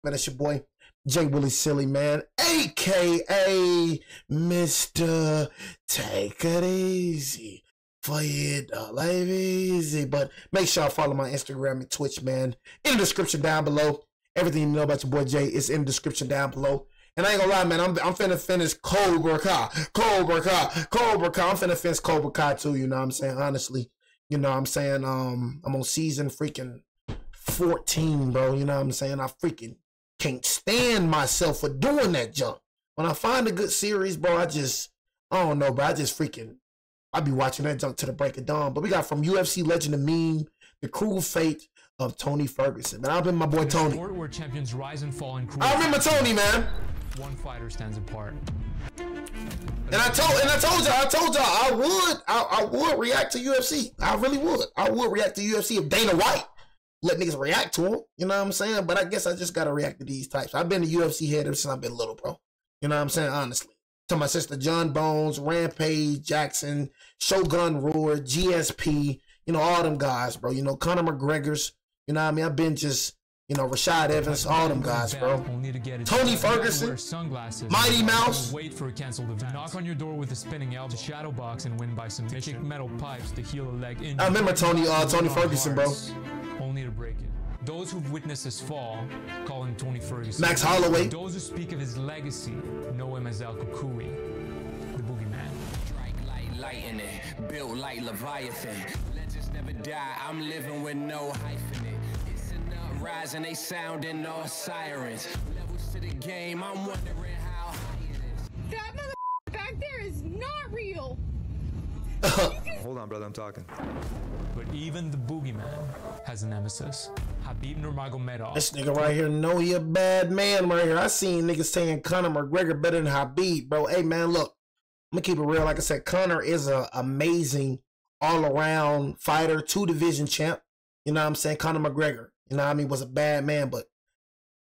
man. It's your boy, Jay Willie Silly, man, a.k.a. Mr. Take It Easy. For you, life easy. But make sure y'all follow my Instagram and Twitch, man. In the description down below. Everything you know about your boy Jay is in the description down below. And I ain't gonna lie, man, I'm finna finish Cobra Kai. I'm finna finish Cobra Kai too, you know what I'm saying? Honestly, you know what I'm saying? I'm on season freaking 14, bro. You know what I'm saying? I freaking can't stand myself for doing that junk. When I find a good series, bro, I don't know, bro. I be watching that junk to the break of dawn. But we got from UFC legend of meme, the cruel fate of Tony Ferguson. Man, I've been my boy Tony. Sport where champions rise and fall in cruel. I remember Tony, man. One fighter stands apart. And I told y'all I would react to UFC. I really would. I would react to UFC if Dana White let niggas react to him. You know what I'm saying? But I guess I just gotta react to these types. I've been a UFC head ever since I've been little, bro. You know what I'm saying? Honestly. To my sister John Bones, Rampage, Jackson, Shogun Roar, GSP, you know, all them guys, bro. You know, Conor McGregor's, you know what I mean? I've been just, you know, Rashad Evans, all them guys, bro. Tony Ferguson, Mighty Mouse. Wait for a canceled event. Knock on your door with a spinning elbow, shadow box, and win by submission. Kick metal pipes to heal a leg injury. I remember Tony Ferguson, bro. Only to break it. Those who've witnessed his fall call him Tony Ferguson. Max Holloway. Those who speak of his legacy know him as El Kukui, the boogeyman. Strike like lightning, built like Leviathan. Legends never die, I'm living with no hyphen. It's an uprising, they sounding all sirens. Levels to the game, I'm wondering how high it is. That mother back there is not real. Hold on, brother, I'm talking. But even the boogeyman has a nemesis. Habib Nurmagomedov. This nigga right here know he a bad man right here. I seen niggas saying Conor McGregor better than Habib, bro. Hey, man, look. I'm going to keep it real. Like I said, Conor is an amazing all-around fighter, 2-division champ. You know what I'm saying? Conor McGregor, you know what I mean, was a bad man, but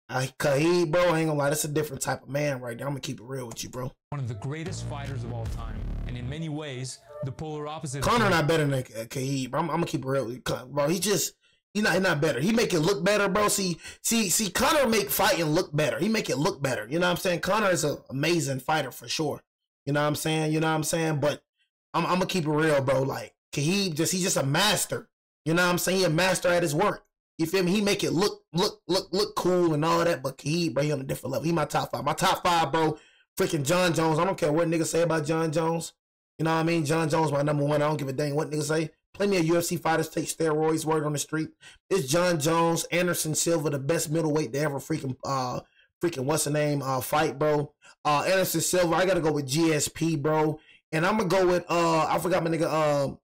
Khabib, bro, I ain't gonna lie, that's a different type of man right there. I'm gonna keep it real with you, bro. One of the greatest fighters of all time. And in many ways, the polar opposite. Conor not better than Khabib, bro. I'm gonna keep it real with you, bro. He's not better. He make it look better, bro. See, Conor make fighting look better. He make it look better. You know what I'm saying? Conor is an amazing fighter for sure. You know what I'm saying? But I'm gonna keep it real, bro. Like Khabib, he's just a master. You know what I'm saying? He a master at his work. You feel me? He make it look cool and all that, but Khabib, bro, he on a different level. He my top 5. My top 5, bro, freaking John Jones. I don't care what niggas say about John Jones. You know what I mean? John Jones, my number 1. I don't give a dang what niggas say. Plenty of UFC fighters take steroids, word on the street. It's John Jones, Anderson Silva, the best middleweight to ever freaking what's the name, fight, bro. Anderson Silva, I gotta go with GSP, bro. And I'm gonna go with, I forgot my nigga,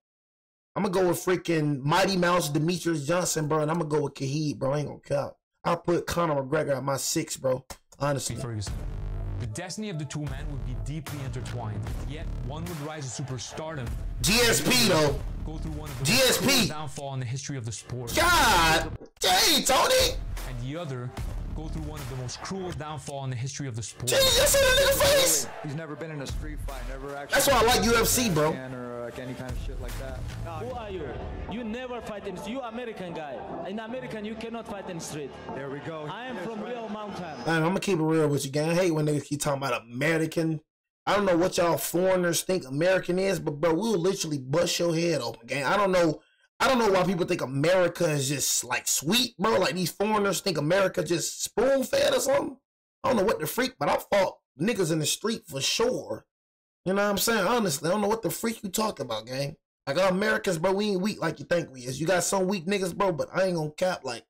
I'm gonna go with freaking Mighty Mouse, Demetrius Johnson, bro, and I'm gonna go with Khabib, bro. I ain't gonna count. I'll put Conor McGregor at my 6, bro. Honestly. Ferguson. The destiny of the two men would be deeply intertwined, yet one would rise to superstardom. GSP, though. Go through one of the GSP downfall in the history of the sport. God dang, Tony. And the other go through one of the most cruel downfall in the history of the sport. Jeez, you see that nigga face? He's never been in a street fight, never actually. That's why I like UFC, bro. Or like any kind of shit like that. Who are you? You never fight in. You American guy. In American, you cannot fight in street. There we go. I am from real mountain. Man, I'm gonna keep it real with you, gang. I hate when niggas keep talking about American. I don't know what y'all foreigners think American is, but bro, we'll literally bust your head open, gang. I don't know why people think America is just like sweet, bro. Like these foreigners think America just spoon fed or something. I don't know what the freak, but I fought niggas in the street for sure. You know what I'm saying? Honestly, I don't know what the freak you talking about, gang. Like Americans, bro, we ain't weak like you think we is. You got some weak niggas, bro, but I ain't gonna cap. Like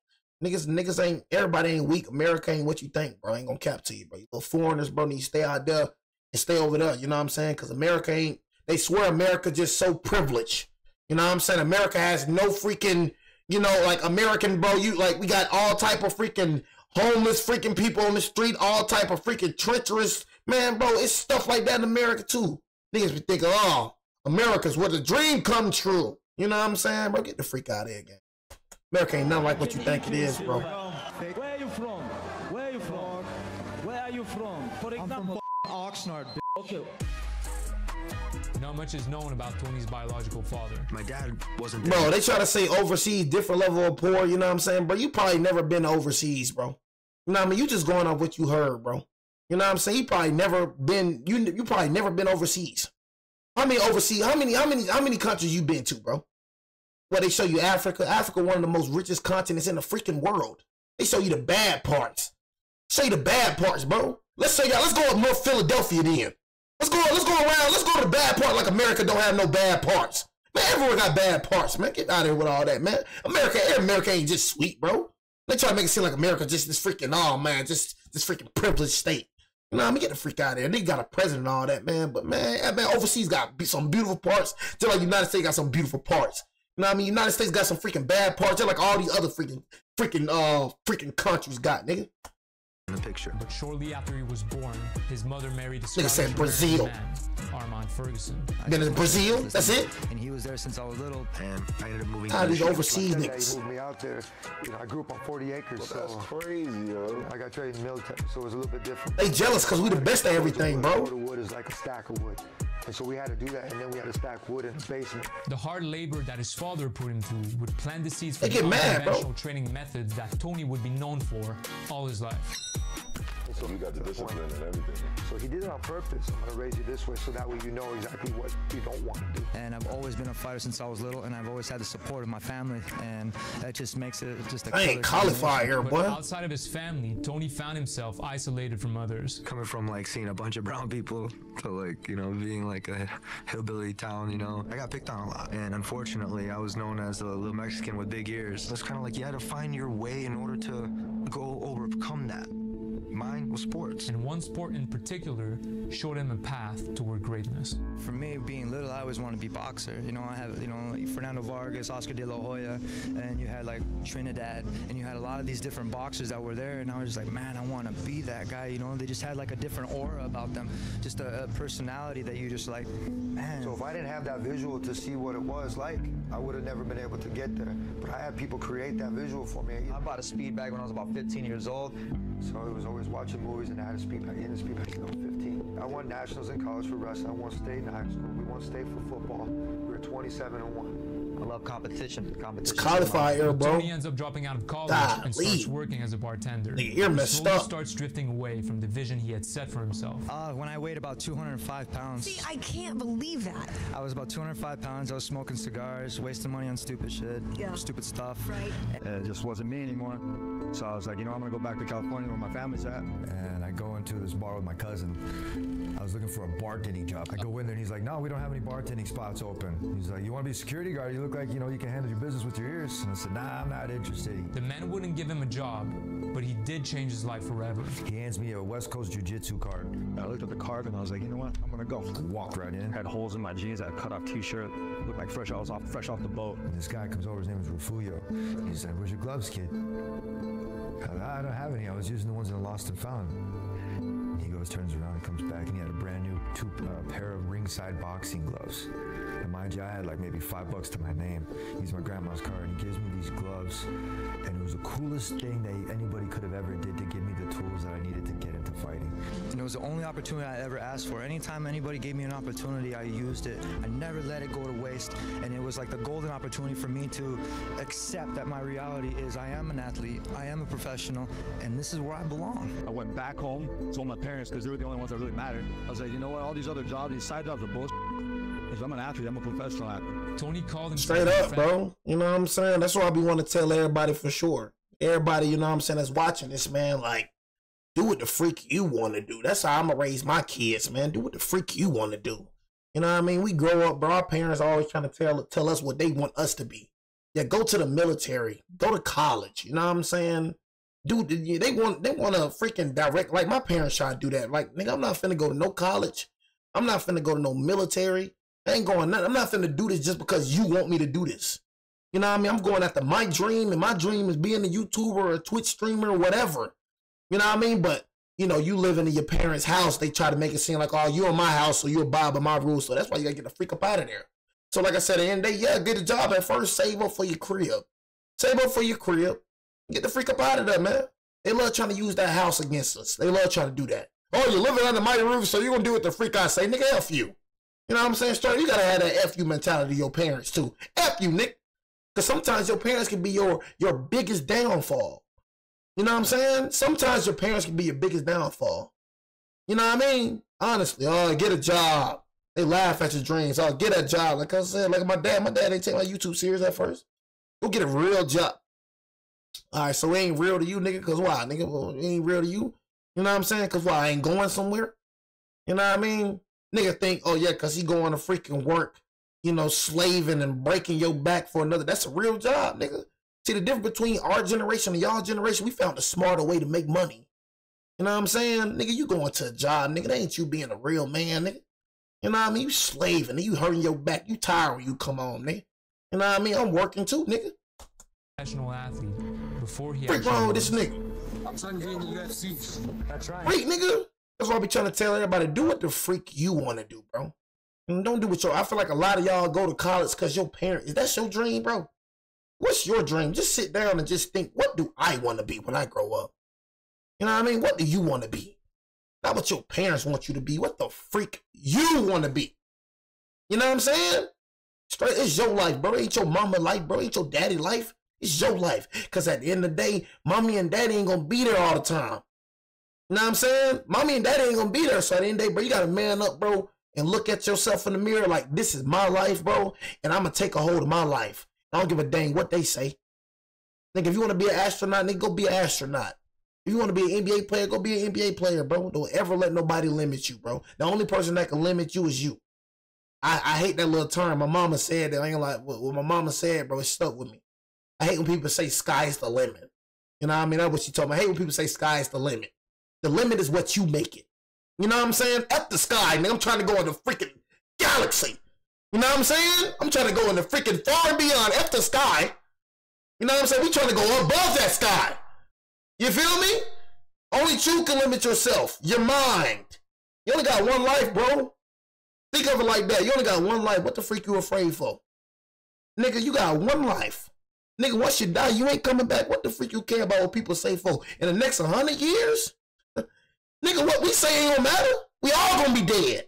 niggas ain't, everybody ain't weak. America ain't what you think, bro. I ain't gonna cap to you, bro. You little foreigners, bro, need to stay out there and stay over there. You know what I'm saying? Because America ain't, they swear America just so privileged. You know what I'm saying? America has no freaking, you know, like American, bro, you like, we got all type of freaking homeless freaking people on the street, all type of freaking treacherous, man, bro, it's stuff like that in America too. Niggas be thinking, oh, America's where the dream come true. You know what I'm saying, bro? Get the freak out of here again. America ain't nothing like what you think it is, bro. Where are you from? Where are you from? Where are you from? For example, I'm from Oxnard, bitch. Okay. Not much is known about Tony's biological father. My dad wasn't there. Bro, they try to say overseas, different level of poor, you know what I'm saying? Bro, you probably never been overseas, bro. You know what I mean? You just going off what you heard, bro. You know what I'm saying? You probably never been, you probably never been overseas. How many overseas, how many countries you been to, bro? Well, they show you Africa. Africa, one of the most richest continents in the freaking world. They show you the bad parts. Show you the bad parts, bro. Let's show y'all, let's go up North Philadelphia then. Let's go around, let's go to the bad part like America don't have no bad parts. Man, everyone got bad parts, man. Get out of here with all that, man. America ain't just sweet, bro. They try to make it seem like America just this freaking, oh man, just this freaking privileged state. You know what I mean? Get the freak out of there. They got a president and all that, man. But man, overseas got some beautiful parts. Just like the United States got some beautiful parts. You know what I mean? United States got some freaking bad parts, just like all these other freaking countries got, nigga. In the picture. But shortly after he was born, his mother married a Nigga said Scottish Brazil. man, Armand Ferguson. Been in Brazil? That's it? And he was there since I was little, and I ended up moving. How these overseas He niggas? moved me out there. You know, I grew up on 40 acres, That's so crazy, yo. I got trained in the military, so it was a little bit different. They jealous because we the best at everything, bro. The wood is like a stack of wood. And so we had to do that, and then we had to stack wood in the basement. The hard labor that his father put him through would plant the seeds for They the get mad, bro. unconventional training methods that Tony would be known for all his life. So we got the discipline and everything. So he did it on purpose. I'm gonna raise you this way so that way you know exactly what you don't want to do. And I've always been a fighter since I was little, and I've always had the support of my family, and that just makes it just a I ain't qualified here, But boy. outside of his family, Tony found himself isolated from others. Coming from like seeing a bunch of brown people to like, you know, being like a hillbilly town, you know, I got picked on a lot. And unfortunately, I was known as the little Mexican with big ears. It's kind of like you had to find your way in order to go overcome that. Mine was sports. And one sport in particular showed him a path toward greatness. For me, being little, I always wanted to be boxer. You know, I have, you know, Fernando Vargas, Oscar De La Hoya, and you had like Trinidad, and you had a lot of these different boxers that were there, and I was just like, man, I want to be that guy. You know, they just had like a different aura about them, just a personality that you just like, man. So if I didn't have that visual to see what it was like, I would have never been able to get there. But I had people create that visual for me. I bought a speed bag when I was about 15 years old. So I was always watching movies, and I had a speed bag in the speed bag since I was 15. I won nationals in college for wrestling. I won state in high school. We won state for football. We were 27-1. I love competition. It's qualified here, bro. Tony ends up dropping out of college and starts working as a bartender. Nigga, you're messed Slowly up. starts drifting away from the vision he had set for himself. When I weighed about 205 pounds. See, I can't believe that. I was about 205 pounds. I was smoking cigars, wasting money on stupid shit, stupid stuff. Right. It just wasn't me anymore. So I was like, you know, I'm gonna go back to California where my family's at. And I go into this bar with my cousin. I was looking for a bartending job. I go in there and he's like, no, we don't have any bartending spots open. He's like, you wanna be a security guard? You look like, you know, you can handle your business with your ears. And I said, nah, I'm not interested. The man wouldn't give him a job, but he did change his life forever. He hands me a West Coast Jiu-Jitsu card. I looked at the card and I was like, you know what? I'm gonna go. Walked right in. Had holes in my jeans. I had a cut-off T-shirt. Looked like fresh off the boat. And this guy comes over. His name is Rufuyo. He said, "Where's your gloves, kid?" I don't have any. I was using the ones in the lost and found. He goes, turns around, and comes back, and he had a brand new pair of ringside boxing gloves. And mind you, I had like maybe $5 to my name. He's my grandma's card, and he gives me these gloves. And it was the coolest thing that anybody could have ever did to give me the tools that I needed to get into fighting. And it was the only opportunity I ever asked for. Anytime anybody gave me an opportunity, I used it. I never let it go to waste. And it was like the golden opportunity for me to accept that my reality is I am an athlete, I am a professional, and this is where I belong. I went back home, told my parents, because they were the only ones that really mattered. I was like, you know what, all these other jobs, these side jobs are bullshit. Because I'm an athlete, I'm a professional athlete. Tony called him Straight up, bro. You know what I'm saying? That's what I be wanting to tell everybody for sure. Everybody, you know what I'm saying, that's watching this, man, like, do what the freak you want to do. That's how I'm going to raise my kids, man. Do what the freak you want to do. You know what I mean? We grow up, bro. Our parents are always trying to tell us what they want us to be. Yeah, go to the military. Go to college. You know what I'm saying? Dude, they want to freaking direct. Like, my parents try to do that. Like, nigga, I'm not finna go to no college. I'm not finna go to no military. I ain't going nothing. I'm not finna do this just because you want me to do this. You know what I mean? I'm going after my dream, and my dream is being a YouTuber or a Twitch streamer or whatever. You know what I mean? But, you know, you living in your parents' house, they try to make it seem like, oh, you're in my house, so you abide by my rules. So that's why you gotta get the freak up out of there. So like I said, at the end of the day, yeah, get a job at first, save up for your crib. Save up for your crib. Get the freak up out of there, man. They love trying to use that house against us. They love trying to do that. Oh, you're living under my roof, so you're gonna do what the freak I say. Nigga, F you. You know what I'm saying? Straight, you gotta have that F you mentality to your parents too. F you, Nick. Because sometimes your parents can be your biggest downfall. You know what I'm saying? Sometimes your parents can be your biggest downfall. You know what I mean? Honestly, oh, get a job. They laugh at your dreams. Oh, get a job. Like I said, like my dad didn't take my YouTube serious at first. Go get a real job. All right, so it ain't real to you, nigga, because why? Nigga, well, it ain't real to you. You know what I'm saying? Because why? I ain't going somewhere. You know what I mean? Nigga think, oh, yeah, because he going to freaking work, you know, slaving and breaking your back for another. That's a real job, nigga. See, the difference between our generation and y'all generation, we found a smarter way to make money. You know what I'm saying? Nigga, you going to a job, nigga. That ain't you being a real man, nigga. You know what I mean? You slaving, you hurting your back. You tired when you come home, nigga. You know what I mean? I'm working too, nigga. Professional athlete before he What's wrong with this nigga? I'm trying to get in the UFC. That's right. Wait, nigga. That's why I be trying to tell everybody, do what the freak you want to do, bro. And don't do what I feel like a lot of y'all go to college because your parents, is that your dream, bro? What's your dream? Just sit down and just think, what do I want to be when I grow up? You know what I mean? What do you want to be? Not what your parents want you to be. What the freak you want to be? You know what I'm saying? Straight, it's your life, bro. It ain't your mama life, bro. It ain't your daddy life. It's your life. Because at the end of the day, mommy and daddy ain't going to be there all the time. You know what I'm saying? Mommy and daddy ain't going to be there. So at the end of the day, bro, you got to man up, bro, and look at yourself in the mirror like, this is my life, bro, and I'm going to take a hold of my life. I don't give a dang what they say. Nigga, if you want to be an astronaut, nigga, go be an astronaut. If you want to be an NBA player, go be an NBA player, bro. Don't ever let nobody limit you, bro. The only person that can limit you is you. I hate that little term. My mama said that. I ain't like what my mama said, bro. It stuck with me. I hate when people say sky's the limit. You know what I mean? That's what she told me. I hate when people say sky's the limit. The limit is what you make it. You know what I'm saying? Up the sky, nigga. I'm trying to go in the freaking galaxy. You know what I'm saying? I'm trying to go in the freaking far and beyond. Up the sky. You know what I'm saying? We trying to go above that sky. You feel me? Only you can limit yourself. Your mind. You only got one life, bro. Think of it like that. You only got one life. What the freak you afraid for? Nigga, you got one life. Nigga, once you die, you ain't coming back. What the freak you care about what people say for? In the next 100 years? Nigga, what we say ain't gonna matter. We all gonna be dead.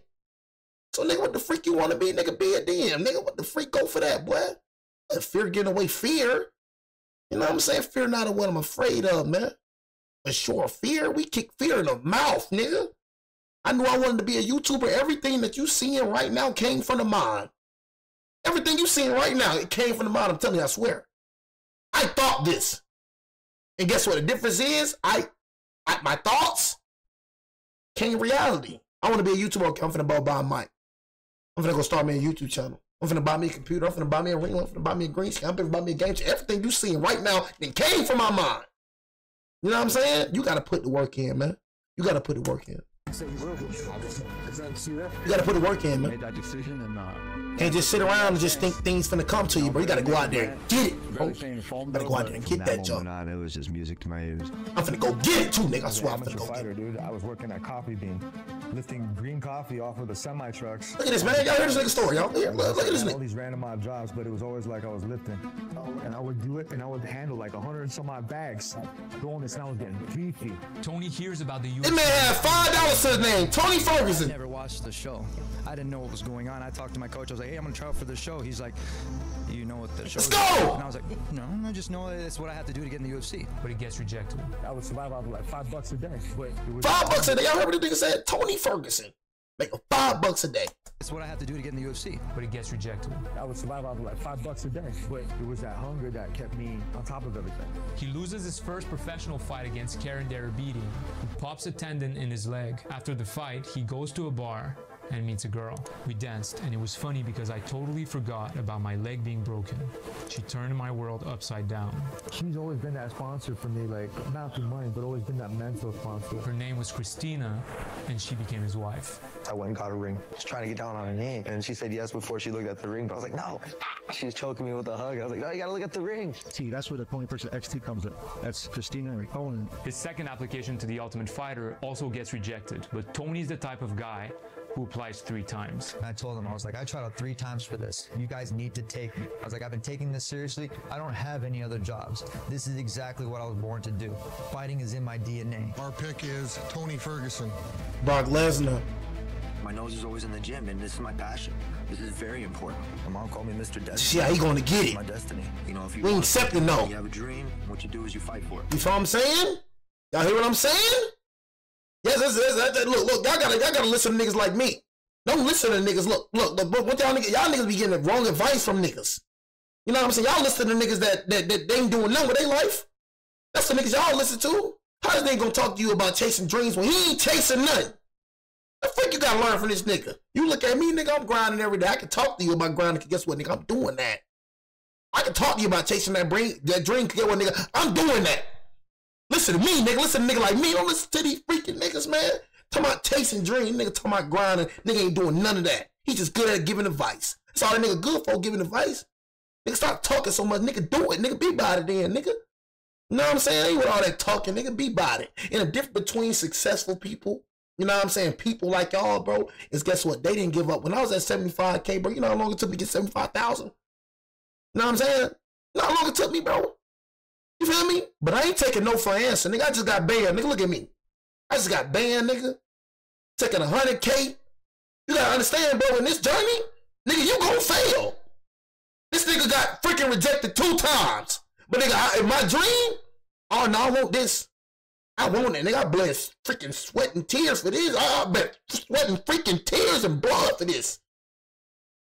So, nigga, what the freak you wanna be? Nigga, be a damn. Nigga, what the freak go for that, boy? Let fear getting away fear. You know what I'm saying? Fear not of what I'm afraid of, man. But sure, fear, we kick fear in the mouth, nigga. I knew I wanted to be a YouTuber. Everything that you seeing right now came from the mind. Everything you seeing right now, it came from the mind. I'm telling you, I swear. I thought this. And guess what? The difference is, my thoughts came reality. I want to be a YouTuber. I'm finna buy a mic. I'm finna go start me a YouTube channel. I'm finna buy me a computer. I'm finna buy me a ring. I'm finna buy me a green screen. I'm finna buy me a game. Everything you seeing right now, it came from my mind. You know what I'm saying? You got to put the work in, man. You got to put the work in. You gotta put the work in, man. Made that decision and can't just sit around and just think things finna come to you, bro. You gotta go out there and get it, bro. Gotta go out there and get that job. It was just music to my ears. I'm finna go get it too, nigga. I swear I'm finna go get it. Dude, I was working at Coffee Bean, lifting green coffee off of the semi trucks. Look at this, man. Y'all hear this nigga story, y'all? Look at this nigga. All these random odd jobs, but it was always like I was lifting, and I would do it, and I would handle like 100 and some odd bags. Going this, and I was getting beefy. Tony hears about the UFC. This man had $5 to his name, Tony Ferguson. I never watched the show. I didn't know what was going on. I talked to my coach. I was like, hey, I'm gonna try out for the show. He's like, you know what the show is? Let's go! And I was like, no, I just know it's what I have to do to get in the UFC. But he gets rejected. I would survive off of like $5 a day. But it was $5 a day. Y'all heard what the nigga said? Tony Ferguson. Making $5 a day. It's what I have to do to get in the UFC. But he gets rejected. I would survive off of like $5 a day. But it was that hunger that kept me on top of everything. He loses his first professional fight against Karen Darabidi, who pops a tendon in his leg. After the fight, he goes to a bar and meets a girl. We danced, and it was funny because I totally forgot about my leg being broken. She turned my world upside down. She's always been that sponsor for me, like, not through money, but always been that mental sponsor. Her name was Christina, and she became his wife. I went and got a ring. Just trying to get down on her knee, and she said yes before she looked at the ring, but I was like, no. She was choking me with a hug. I was like, no, you gotta look at the ring. See, that's where the Tony Ferguson XT comes in. That's Christina and Cohen. His second application to the Ultimate Fighter also gets rejected, but Tony's the type of guy who applies 3 times. I told him, I was like, I tried out 3 times for this. You guys need to take me. I was like, I've been taking this seriously. I don't have any other jobs. This is exactly what I was born to do. Fighting is in my DNA. Our pick is Tony Ferguson. Brock Lesnar. My nose is always in the gym, and this is my passion. This is very important. My mom called me Mr. Destiny. See how he gonna get it. My destiny. You know, if you we ain't accepting no. You have a dream. What you do is you fight for it. You feel what I'm saying? Y'all hear what I'm saying? Yes, look, y'all gotta listen to niggas like me. Don't listen to niggas. Look, what y'all niggas be getting the wrong advice from niggas. You know what I'm saying? Y'all listen to niggas that they ain't doing nothing with their life. That's the niggas y'all listen to. How is they gonna talk to you about chasing dreams when he ain't chasing nothing? The fuck you gotta learn from this nigga? You look at me, nigga, I'm grinding every day. I can talk to you about grinding, guess what, nigga? I'm doing that. I can talk to you about chasing that dream, guess what, nigga? I'm doing that. Listen to me, nigga. Listen to nigga like me. Don't listen to these freaking niggas, man. Talking about chasing dreams, nigga talking about grinding. Nigga ain't doing none of that. He just good at giving advice. That's all that nigga good for, giving advice. Nigga, stop talking so much. Nigga, do it. Nigga, be about it then, nigga. You know what I'm saying? Ain't with all that talking, nigga. Be about it. And the difference between successful people, you know what I'm saying, people like y'all, bro, is guess what? They didn't give up. When I was at 75K, bro, you know how long it took me to get 75,000? You know what I'm saying? You know how long it took me, bro? You feel me? But I ain't taking no for an answer, nigga. I just got banned, nigga. Look at me. I just got banned, nigga. Taking 100K. You gotta understand, bro, in this journey, nigga, you gonna fail. This nigga got freaking rejected 2 times. But nigga, in my dream, oh no, I want this. I want it, nigga. I bled freaking sweat and tears for this. I bet sweat and freaking tears and blood for this.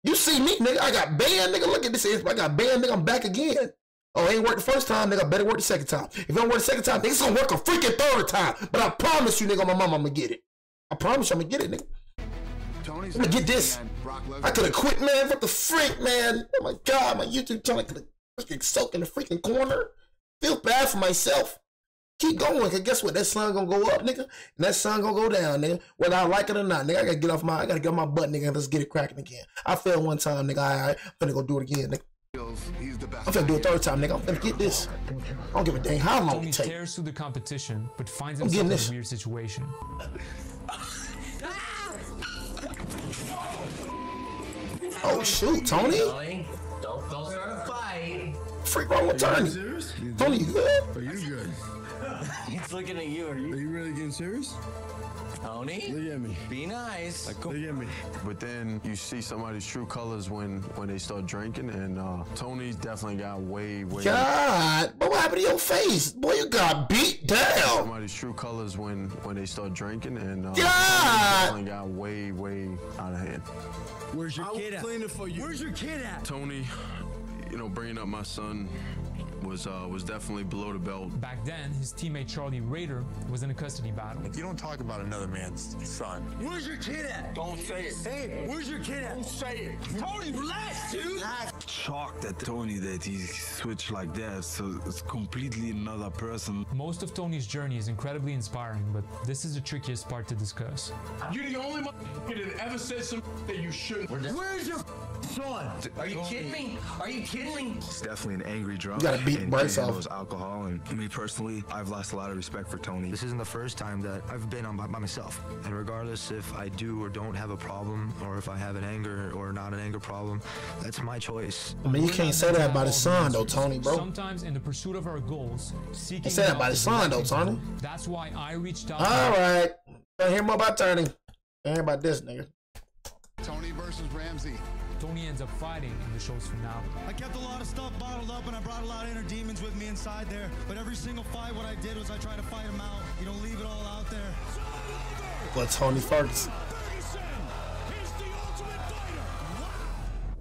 You see me, nigga. I got banned, nigga. Look at this. I got banned, nigga. I'm back again. Oh, it ain't worked the first time, nigga. I better work the second time. If it don't work the second time, nigga, it's gonna work a freaking third time. But I promise you, nigga, my mama, I'm gonna get it. I promise you, I'm gonna get it, nigga. I'm gonna get this. I could have quit, man. What the freak, man? Oh my God, my YouTube channel could have freaking soaked in the freaking corner. Feel bad for myself. Keep going, cause guess what? That sun gonna go up, nigga, and that sun gonna go down, nigga. Whether I like it or not, nigga. I gotta get off my butt, nigga, and let's get it cracking again. I failed one time, nigga. I'm finna go do it again, nigga. I'm finna do it 3rd time, nigga. I'm finna get this. I don't give a dang how long Tony it takes. tears through the competition, but finds himself in a weird situation. Oh shoot, Tony! Don't start a fight. Freak wrong with Tony. Tony, you good? Are you good? He's looking at you. Are you really getting serious? Tony? Look at me. Be nice. Look at me. But then you see somebody's true colors when they start drinking, and Tony definitely got way. God, but what happened to your face? Boy, you got beat down. Somebody's true colors when they start drinking, and God, Tony definitely got way out of hand. Where's your kid at? Clean it for you. Where's your kid at? Tony, you know, bringing up my son was definitely below the belt. Back then, his teammate Charlie Rader was in a custody battle. You don't talk about another man's son. Where's your kid at? Don't say it. Hey, where's your kid at? Don't say it. Tony, relax, dude. Shocked at Tony that he switched like that, so it's completely another person. Most of Tony's journey is incredibly inspiring, but this is the trickiest part to discuss. You're the only motherfucker that ever said something that you shouldn't. Where's your son? Are you kidding me? Are you kidding me? It's definitely an angry drunk. You gotta beat Bryce off. Alcohol, and me personally, I've lost a lot of respect for Tony. This isn't the first time that I've been on by myself. And regardless if I do or don't have a problem, or if I have an anger or not an anger problem, that's my choice. I mean, you can't say that about his son, though, Tony, bro. Sometimes in the pursuit of our goals, seeking. You say that about his son, though, Tony. That's why I reached out. All right. Don't hear more about Tony. Don't hear about this, nigga. Tony versus Ramsey. Tony ends up fighting in the show's finale. I kept a lot of stuff bottled up and I brought a lot of inner demons with me inside there. But every single fight, what I did was I tried to fight them out. You don't leave it all out there. But Tony Ferguson.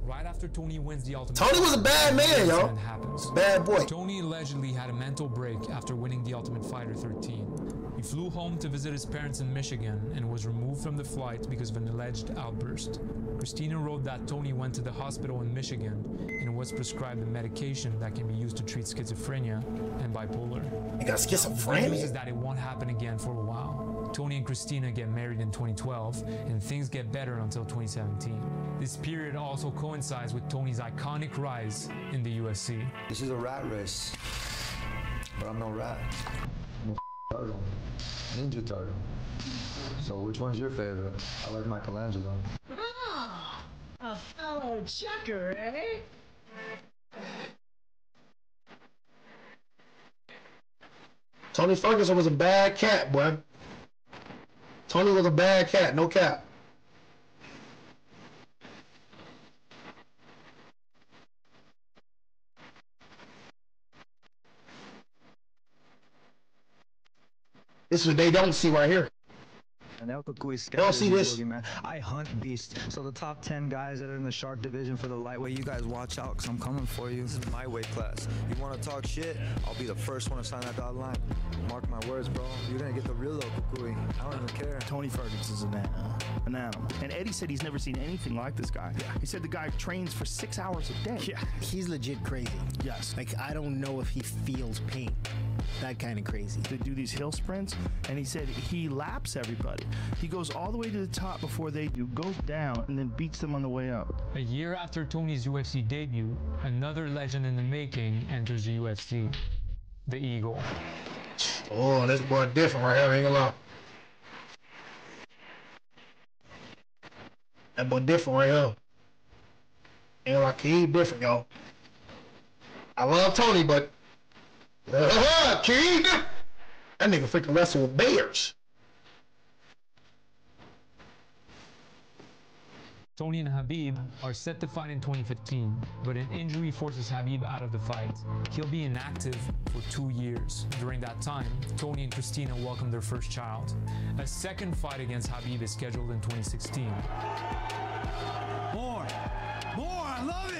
Right after Tony wins the Ultimate Tony was a bad man, y'all. Bad boy. Tony allegedly had a mental break after winning the Ultimate Fighter 13. He flew home to visit his parents in Michigan and was removed from the flight because of an alleged outburst. Christina wrote that Tony went to the hospital in Michigan and was prescribed a medication that can be used to treat schizophrenia and bipolar. You got schizophrenia? The news is that it won't happen again for a while. Tony and Christina get married in 2012 and things get better until 2017. This period also coincides with Tony's iconic rise in the UFC. This is a rat race, but I'm no rat. I'm a turtle. Ninja Turtle. So which one's your favorite? I like Michelangelo. Oh, a fellow checker, eh? Tony Ferguson was a bad cat, boy. Tony was a bad cat, no cap. This is what they don't see right here. And El Cucuy don't see this. Man. I hunt beasts. So the top 10 guys that are in the shark division for the lightweight, you guys watch out because I'm coming for you. This is my weight class. You want to talk shit? I'll be the first one to sign that dotted line. Mark my words, bro. You're going to get the real El Cucuy. I don't even care. Tony Ferguson is an animal. And Eddie said he's never seen anything like this guy. Yeah. He said the guy trains for 6 hours a day. Yeah. He's legit crazy. Yes. Like, I don't know if he feels pain. That kind of crazy. They do these hill sprints, and he said he laps everybody. He goes all the way to the top before they do, goes down, and then beats them on the way up. A year after Tony's UFC debut, another legend in the making enters the UFC, the Eagle. Oh, this boy different right here, I ain't gonna lie. That boy different right here. Ain't like he different, y'all. I love Tony, but King, that nigga freaking wrestle with bears. Tony and Khabib are set to fight in 2015, but an injury forces Khabib out of the fight. He'll be inactive for 2 years. During that time, Tony and Christina welcome their first child. A second fight against Khabib is scheduled in 2016. More, I love it.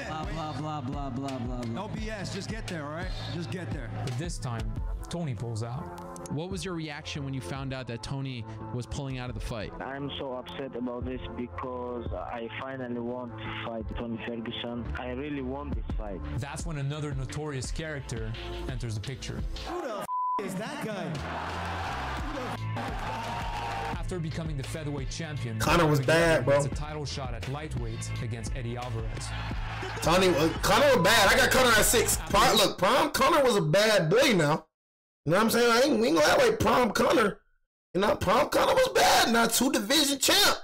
Blah, blah, blah. No BS, just get there, all right? Just get there. But this time, Tony pulls out. What was your reaction when you found out that Tony was pulling out of the fight? I'm so upset about this because I finally want to fight Tony Ferguson. I really want this fight. That's when another notorious character enters the picture. Who the is that guy? After becoming the featherweight champion, Conor was bad, bro. It's a title shot at lightweight against Eddie Alvarez. Conor was bad. I got Conor at 6. Prime Conor was a bad boy now. You know what I'm saying? We ain't gonna act like Prime Conor. You know, Prime Conor was bad. Now 2-division champ.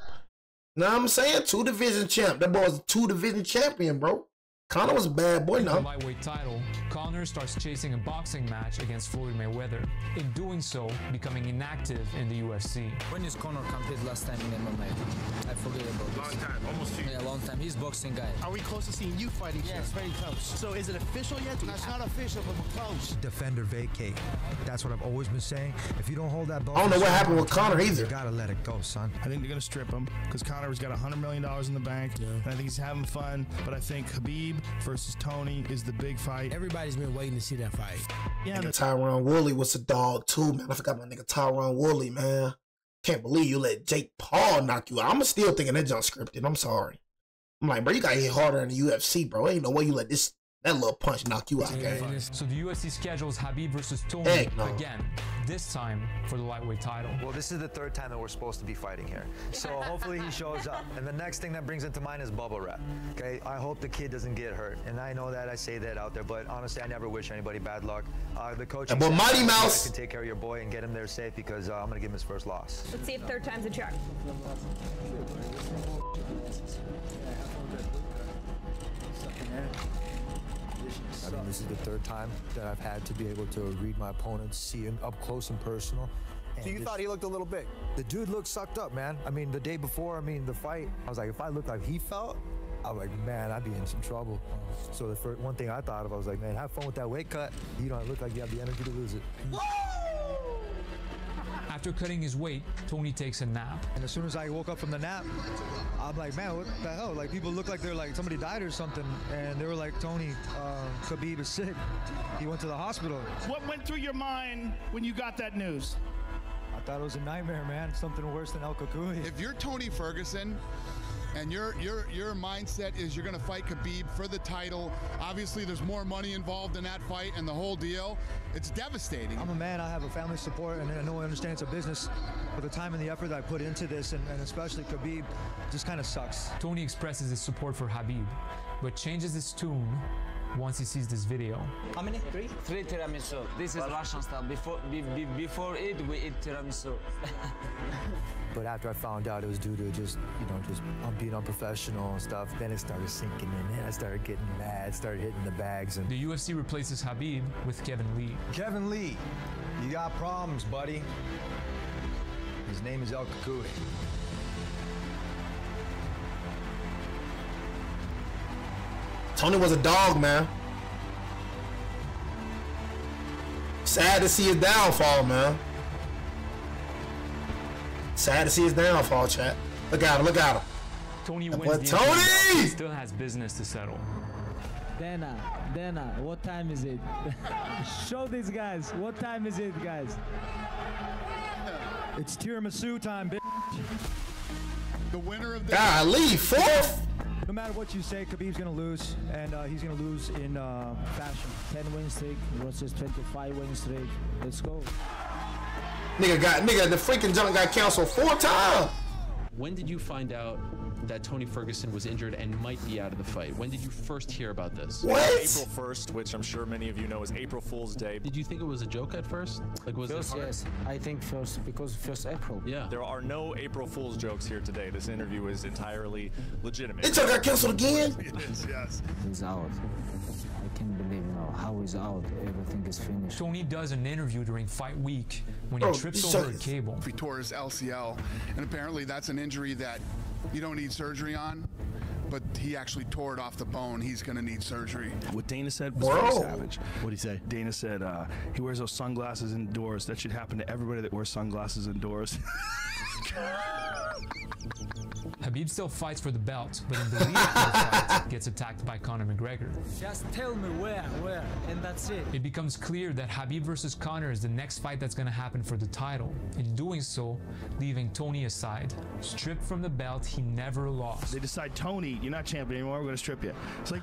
You know what I'm saying? 2-division champ. That boy was a 2-division champion, bro. Conor was a bad boy now. The lightweight title, Conor starts chasing a boxing match against Floyd Mayweather. In doing so, becoming inactive in the UFC. When is Conor competed last time in MMA? I forget about this. Long time, almost 2 years. Yeah, long time. He's boxing guy. Are we close to seeing you fighting? Yes, very close. So is it official yet? It's not official, but we're close. Defender vacate. That's what I've always been saying. If you don't hold that belt, I don't know what happened with Conor either. You gotta let it go, son. I think they're gonna strip him because Conor's got $100 million in the bank, and I think he's having fun. But I think Khabib versus Tony is the big fight. Everybody's been waiting to see that fight. Yeah, Tyron Woodley was a dog too, man. I forgot my nigga Tyron Woodley, man. Can't believe you let Jake Paul knock you out. I'm still thinking that junk scripted. I'm sorry. I'm like, bro, you gotta hit harder in the UFC, bro. Ain't no way you let that little punch knock you out, gang. So the UFC schedules Khabib versus Tony again, this time for the lightweight title. Well, this is the 3rd time that we're supposed to be fighting here. So hopefully he shows up. And the next thing that brings into mind is bubble wrap. Okay, I hope the kid doesn't get hurt. And I know that I say that out there, but honestly, I never wish anybody bad luck. The coach but Mighty Mouse can take care of your boy and get him there safe because I'm gonna give him his first loss. Let's see if 3rd time's a charm. I mean, this is the 3rd time that I've had to be able to read my opponent, see him up close and personal. So you thought he looked a little big? The dude looked sucked up, man. I mean, the day before, the fight, I was like, if I looked like he felt, I was like, man, I'd be in some trouble. So the first one thing I thought of, I was like, man, have fun with that weight cut. You don't look like you have the energy to lose it. After cutting his weight, Tony takes a nap. And as soon as I woke up from the nap, I'm like, man, what the hell? Like, people look like they're like somebody died or something. And they were like, Tony, Khabib is sick. He went to the hospital. What went through your mind when you got that news? I thought it was a nightmare, man. Something worse than El Cucuy. If you're Tony Ferguson, and your mindset is you're going to fight Khabib for the title. Obviously, there's more money involved in that fight and the whole deal. It's devastating. I'm a man. I have a family support, and I know I understand it's a business. But the time and the effort that I put into this, and especially Khabib, just kind of sucks. Tony expresses his support for Khabib, but changes his tune once he sees this video. How many? 3? 3 tiramisu. This is Russian style. Before it, we eat tiramisu. But after I found out it was due to just being unprofessional and stuff, then it started sinking in. And I started getting mad, started hitting the bags. And the UFC replaces Khabib with Kevin Lee. Kevin Lee, you got problems, buddy. His name is El Cucuy. Tony was a dog, man. Sad to see his downfall, man. Sad to see his downfall, chat. Look at him, look at him. Tony That wins boy the Tony! interview, but still has business to settle. Dana, what time is it? Show these guys. What time is it, guys? It's tiramisu time, bitch. The winner of the Golly, fourth? No matter what you say, Khabib's gonna lose, and he's gonna lose in fashion. 10 win streak versus 25 win streak. Let's go. Nigga, the freaking junk got canceled 4 times. When did you find out that Tony Ferguson was injured and might be out of the fight? When did you first hear about this? What? April 1st, which I'm sure many of you know is April Fool's Day. Did you think it was a joke at first? Like, was First, it hard? yes. I think first, because first April. Yeah. There are no April Fool's jokes here today. This interview is entirely legitimate. It got canceled again? It is, yes. He's out. I can't believe, how he's out. Everything is finished. Tony does an interview during fight week when Bro, he trips over a cable. He tore his LCL, and apparently that's an injury that you don't need surgery on, but he actually tore it off the bone. He's gonna need surgery. What Dana said was very savage. What'd he say? Dana said he wears those sunglasses indoors. That should happen to everybody that wears sunglasses indoors. Khabib still fights for the belt, but in the lead up to the fight, gets attacked by Conor McGregor. Just tell me where, and that's it. It becomes clear that Khabib versus Conor is the next fight that's going to happen for the title. In doing so, leaving Tony aside. Stripped from the belt he never lost. They decide, Tony, you're not champion anymore, we're going to strip you. It's like,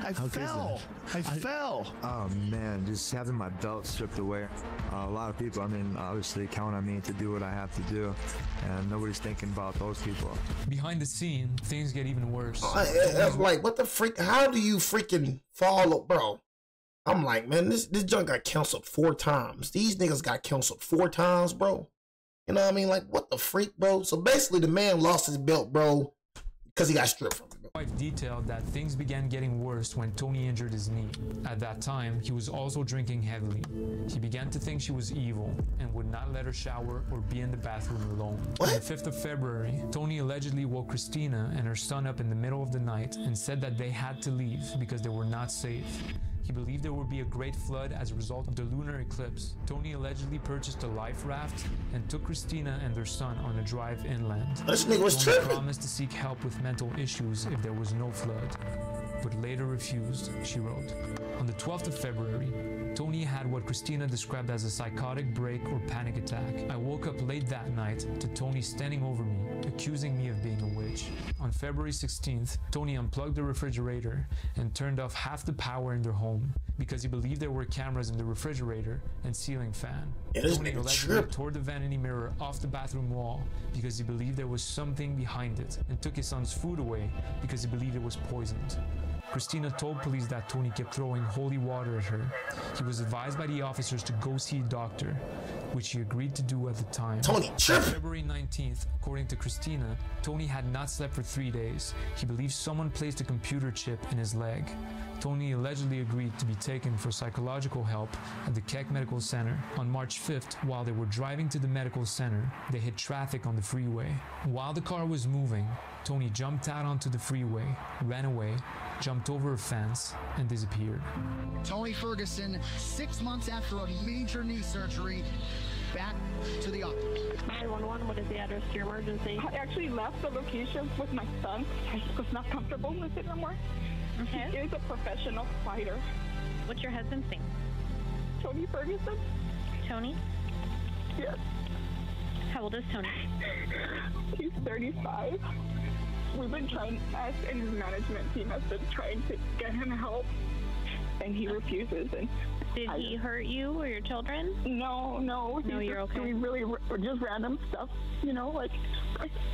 I fell. I fell. Oh man, just having my belt stripped away. A lot of people, I mean, obviously count on me to do what I have to do, and nobody's thinking about those people. Behind the scene, things get even worse. I'm like, what the freak? How do you freaking follow, bro? I'm like, man, this junk got canceled 4 times. These niggas got canceled 4 times, bro. You know what I mean? Like, what the freak, bro? So basically, the man lost his belt, bro, because he got stripped from it. Wife detailed that things began getting worse when Tony injured his knee. At that time, he was also drinking heavily. He began to think she was evil and would not let her shower or be in the bathroom alone. On the 5th of February, Tony allegedly woke Christina and her son up in the middle of the night and said that they had to leave because they were not safe. He believed there would be a great flood as a result of the lunar eclipse. Tony allegedly purchased a life raft and took Christina and their son on a drive inland. This nigga was Tony tripping. promised to seek help with mental issues if there was no flood, but later refused, she wrote. On the 12th of February, Tony had what Christina described as a psychotic break or panic attack. I woke up late that night to Tony standing over me, accusing me of being a witch. On February 16th, Tony unplugged the refrigerator and turned off half the power in their home because he believed there were cameras in the refrigerator and ceiling fan. Tony allegedly tore the vanity mirror off the bathroom wall because he believed there was something behind it and took his son's food away because he believed it was poisoned. Christina told police that Tony kept throwing holy water at her. He was advised by the officers to go see a doctor, which he agreed to do at the time. Tony tripping. February 19th, according to Christina, Tony had not slept for 3 days. He believed someone placed a computer chip in his leg. Tony allegedly agreed to be taken for psychological help at the Keck Medical Center. On March 5th, while they were driving to the medical center, they hit traffic on the freeway. While the car was moving, Tony jumped out onto the freeway, ran away, jumped over a fence, and disappeared. Tony Ferguson, 6 months after a major knee surgery, back to the office. 911, what is the address to your emergency? I actually left the location with my son. I was not comfortable with it anymore. Okay. He is a professional fighter. What's your husband's name? Tony Ferguson. Tony? Yes. How old is Tony? He's 35. We've been trying, us and his management team has been trying to get him help, and he refuses. And did he hurt you or your children? No. No, you're okay. Doing really just random stuff, you know, like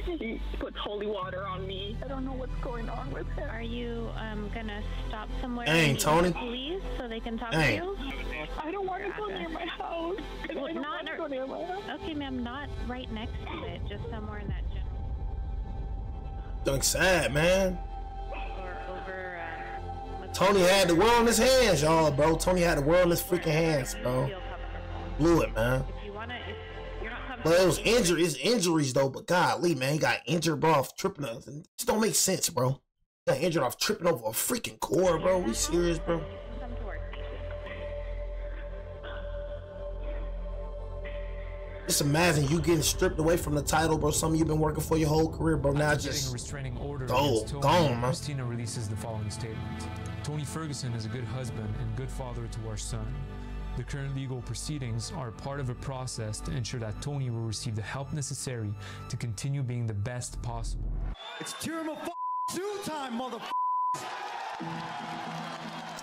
he puts holy water on me. I don't know what's going on with him. Are you gonna stop somewhere? Dang, and Tony. Police so they can talk to Dang. you? I don't want to go near my house. Well, I don't want to go near my house. Okay, ma'am, not right next to it, just somewhere in that general. Doing sad, man. Or over. Tony had the world in his hands, y'all, bro. Tony had the world in his freaking hands, bro. Blew it, man. If you wanna, if you're not comfortable. But it was injuries though. But golly, man, he got injured, bro, off tripping. It just don't make sense, bro. He got injured off tripping over a freaking cord, bro. We serious, bro? Just imagine you getting stripped away from the title, bro. Something you've been working for your whole career, bro. Now After just getting a restraining order gone, man. Christina releases the following statement. Tony Ferguson is a good husband and good father to our son. The current legal proceedings are part of a process to ensure that Tony will receive the help necessary to continue being the best possible. It's Two time, motherfucker.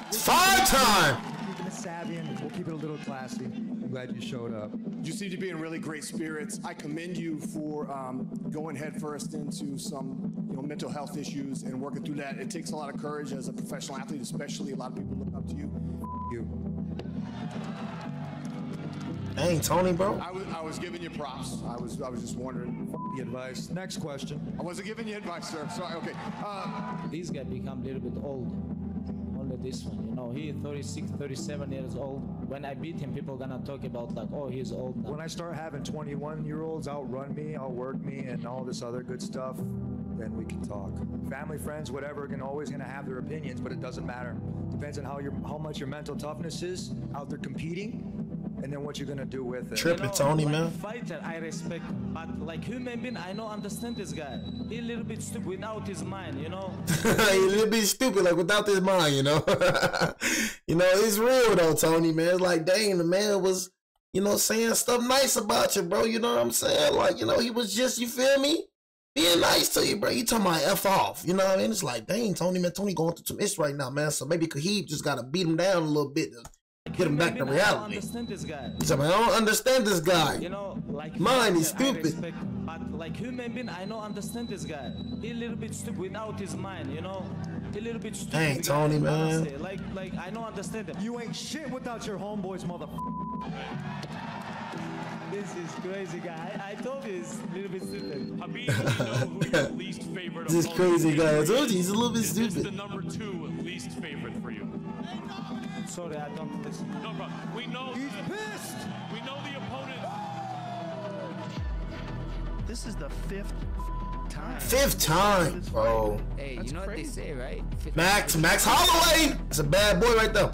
It's 5 time. Keeping it savvy and we'll keep it a little classy. I'm glad you showed up. You seem to be in really great spirits. I commend you for going headfirst into some, mental health issues and working through that. It takes a lot of courage as a professional athlete, especially. A lot of people look up to you. Dang, Tony, bro. I was giving you props. I was just wondering. The advice. Next question. I wasn't giving you advice, sir. Sorry. Okay. This guy become a little bit old. Only this one, he 36, 37 years old. When I beat him, people gonna talk about like, oh, he's old now. When I start having 21-year-olds outrun me, outwork me, and all this other good stuff, then we can talk. Family, friends, whatever, always gonna have their opinions, but it doesn't matter. Depends on how much your mental toughness is out there competing, and then what you're gonna do with it. Tripping, Tony, man. Fighter, I respect him, but like human being, I don't understand this guy. He a little bit stupid without his mind, He a little bit stupid, like without his mind, It's real though, Tony, man. It's like, dang, the man was, saying stuff nice about you, bro. You know what I'm saying? Like, he was just, you feel me? Being nice to you, bro. You talking about F off, you know what I mean? It's like, dang, Tony, man, Tony going through some issues right now, man. So maybe Khabib just got to beat him down a little bit to get him back to reality. I don't understand this guy. He's like, I don't understand this guy. Like mine is stupid. But like human being, I don't understand this guy. He a little bit stupid without his mind, He a little bit stupid. Dang, Tony, man. Like I don't understand him. You ain't shit without your homeboys, motherfucker. This is crazy guy. I told you he's a little bit stupid. Habib, you know who your least favorite this crazy guy. I told you he's a little bit stupid. This is the number 2 least favorite for you. Sorry, I don't listen. No problem. We know he's pissed. We know the opponent. This is the 5th time. 5th time, bro. Hey, That's you know crazy. what they say, right? Max Holloway. That's a bad boy right there.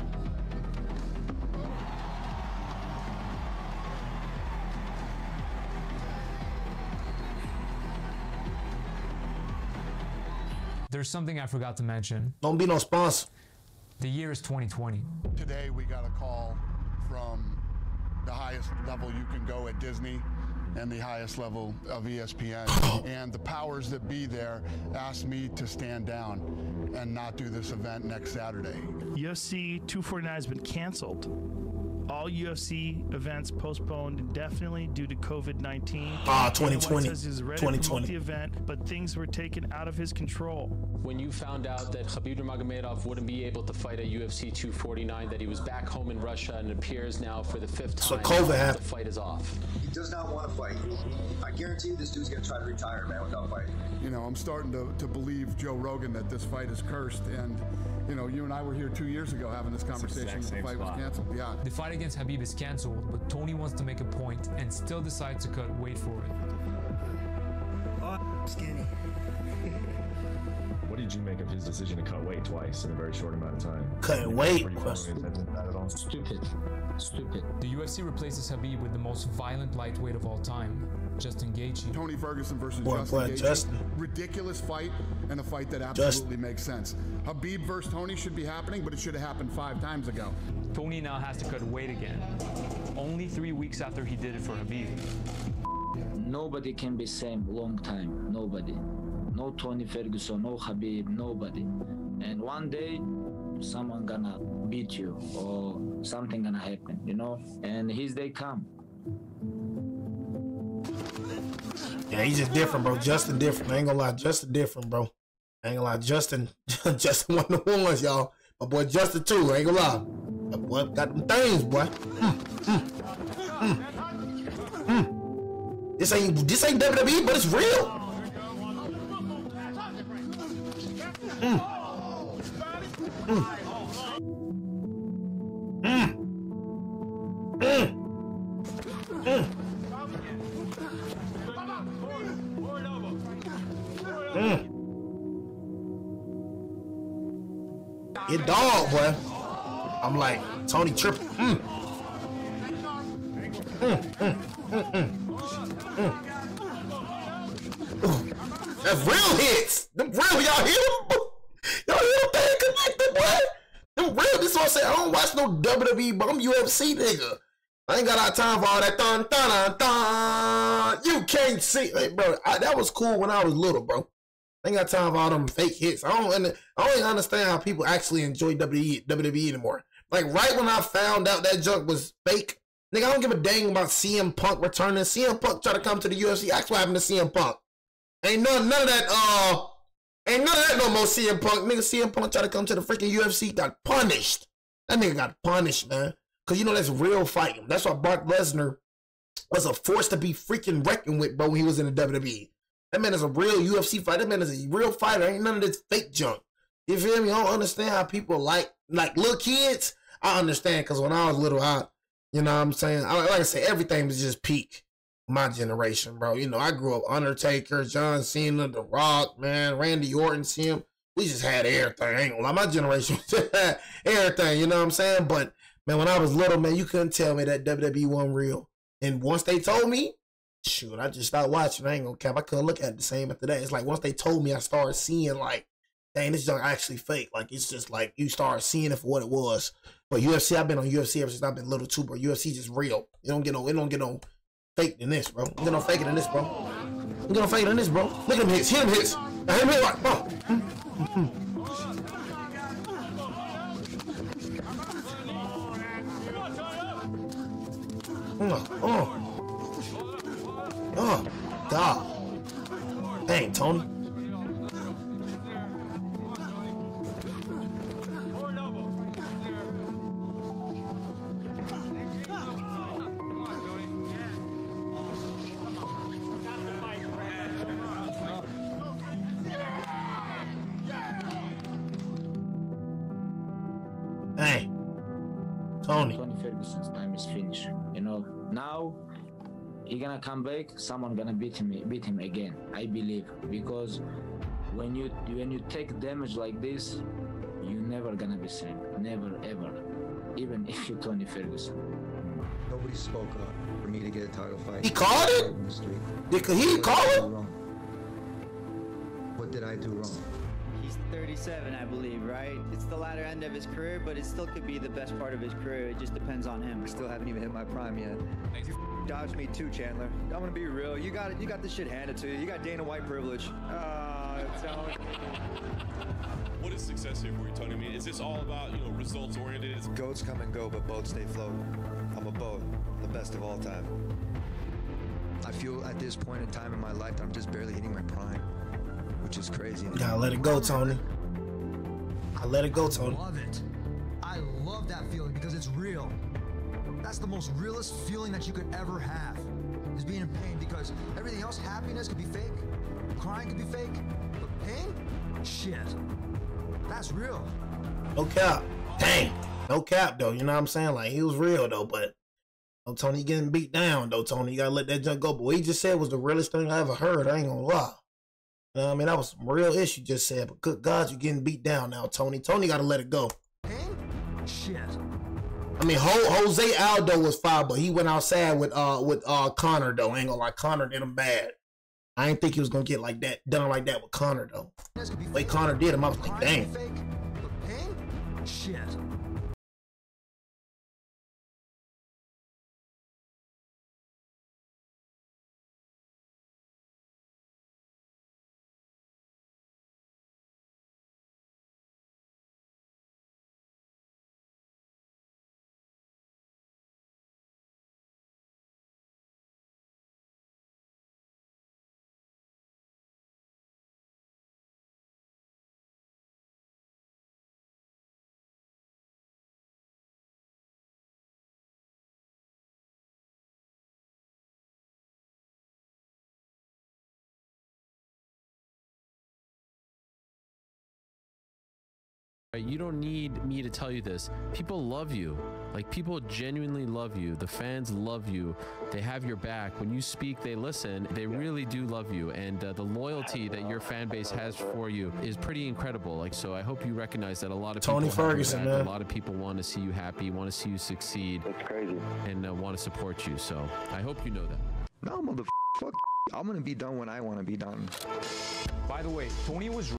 There's something I forgot to mention. Don't be no sponsor. The year is 2020. Today we got a call from the highest level you can go at Disney and the highest level of ESPN. And the powers that be there asked me to stand down and not do this event next Saturday. UFC 249 has been canceled. All UFC events postponed indefinitely due to COVID-19. 2020. Says he's ready to promote the event, but things were taken out of his control. When you found out that Khabib Nurmagomedov wouldn't be able to fight at UFC 249, that he was back home in Russia and appears now for the 5th time, so COVID happened. The fight is off. He does not want to fight. I guarantee you this dude's going to try to retire, man, without fighting. I'm starting to believe Joe Rogan that this fight is cursed. And, you and I were here 2 years ago having this conversation. The fight was canceled. Yeah. The fight against Khabib is canceled, but Tony wants to make a point and still decides to cut weight for it. Oh, skinny. What did you make of his decision to cut weight twice in a very short amount of time? Cutting weight? Stupid. The UFC replaces Khabib with the most violent lightweight of all time, Justin Gaethje. Tony Ferguson versus Justin Gaethje. Ridiculous fight, and a fight that absolutely makes sense. Khabib versus Tony should be happening, but it should have happened 5 times ago. Tony now has to cut weight again, only 3 weeks after he did it for Khabib. Nobody can be same long time. Nobody. No Tony Ferguson, no Khabib, nobody. And one day, someone gonna beat you or something gonna happen, And his day come. Yeah, he's just different, bro. Justin different. I ain't gonna lie, Justin different, bro. I ain't gonna lie, Justin one of the ones, y'all. My boy Justin too. I ain't gonna lie. That boy got them things, boy. This ain't WWE, but it's real. Get dog, boy. I'm like, Tony tripping. That's real hits. Them real, y'all hear them? Y'all hear them thing connected, boy? Them real, this is what I'm saying. I don't watch no WWE, but I'm UFC nigga. I ain't got a lot of time for all that dun dun dun. You can't see, like, bro. That was cool when I was little, bro. I ain't got time for all them fake hits. I don't even understand how people actually enjoy WWE anymore. Like right when I found out that junk was fake, nigga, I don't give a dang about CM Punk returning. CM Punk try to come to the UFC. That's what happened to CM Punk. Ain't none of that. Ain't none of that no more. CM Punk, nigga. CM Punk try to come to the freaking UFC. Got punished. That nigga got punished, man. Cause you know that's real fighting. That's why Brock Lesnar was a force to be freaking reckoned with, bro. When he was in the WWE. That man is a real UFC fighter. That man is a real fighter. Ain't none of this fake junk. You feel me? I don't understand how people like little kids. I understand because when I was little, you know what I'm saying? Like I said, everything was just peak. My generation, bro. You know, I grew up Undertaker, John Cena, The Rock, man, Randy Orton, CM. We just had everything. I ain't gonna lie. My generation had everything, you know what I'm saying? But, man, when I was little, man, you couldn't tell me that WWE wasn't real. And once they told me, shoot, I just stopped watching. I ain't gonna cap. I couldn't look at it the same after that. It's like once they told me, I started seeing like, dang, this junk actually fake. Like it's just like you start seeing it for what it was. But UFC, I've been on UFC ever since I've been little too, bro. UFC just real. It don't get no fake than this, bro. Get no faker than this, bro. Get no faker than this, bro. Look at him hits. Hit him hits. Now hit him hit right. Oh, God. Dang, Tony. Hey, Tony Ferguson's time is finished. You know, now he gonna come back. Someone gonna beat him again. I believe, because when you take damage like this, you never gonna be same. Never ever. Even if you're Tony Ferguson. Nobody spoke up for me to get a title fight. He called it? He didn't call it? What did I do wrong? He's 37, I believe, right? It's the latter end of his career, but it still could be the best part of his career. It just depends on him. I still haven't even hit my prime yet. You dodged me too, Chandler. I'm gonna be real. You got this shit handed to you. You got Dana White privilege. What is success here for you, Tony? I mean, is this all about, results oriented? Goats come and go, but boats stay float. I'm a boat, the best of all time. I feel at this point in time in my life that I'm just barely hitting my prime, which is crazy. Gotta let it go, Tony. I let it go, Tony. I love it. I love that feeling because it's real. That's the most realest feeling that you could ever have, is being in pain, because everything else, happiness could be fake, crying could be fake, but pain? Shit. That's real. No cap. Dang. No cap, though. You know what I'm saying? Like, he was real, though, but Tony getting beat down, though, Tony. You gotta let that junk go. But what he just said was the realest thing I ever heard. I ain't gonna lie. You know what I mean? That was some real issue just said, but good God, you're getting beat down now, Tony. Tony gotta let it go. Shit. I mean, Jose Aldo was fine, but he went outside with Conor, though. I ain't gonna lie, Conor did him bad. I didn't think he was gonna get like that, done like that with Conor, though. The way Conor did him, I was like, dang. Shit. You don't need me to tell you this. People love you. Like, people genuinely love you. The fans love you. They have your back. When you speak, they listen. They really do love you. And the loyalty that your fan base has for you is pretty incredible. Like, so I hope you recognize that a lot of Tony people Ferguson, man. A lot of people want to see you happy, want to see you succeed. That's crazy. And want to support you. So I hope you know that. No, motherfucker. Fuck. I'm gonna be done when I want to be done. By the way, Tony was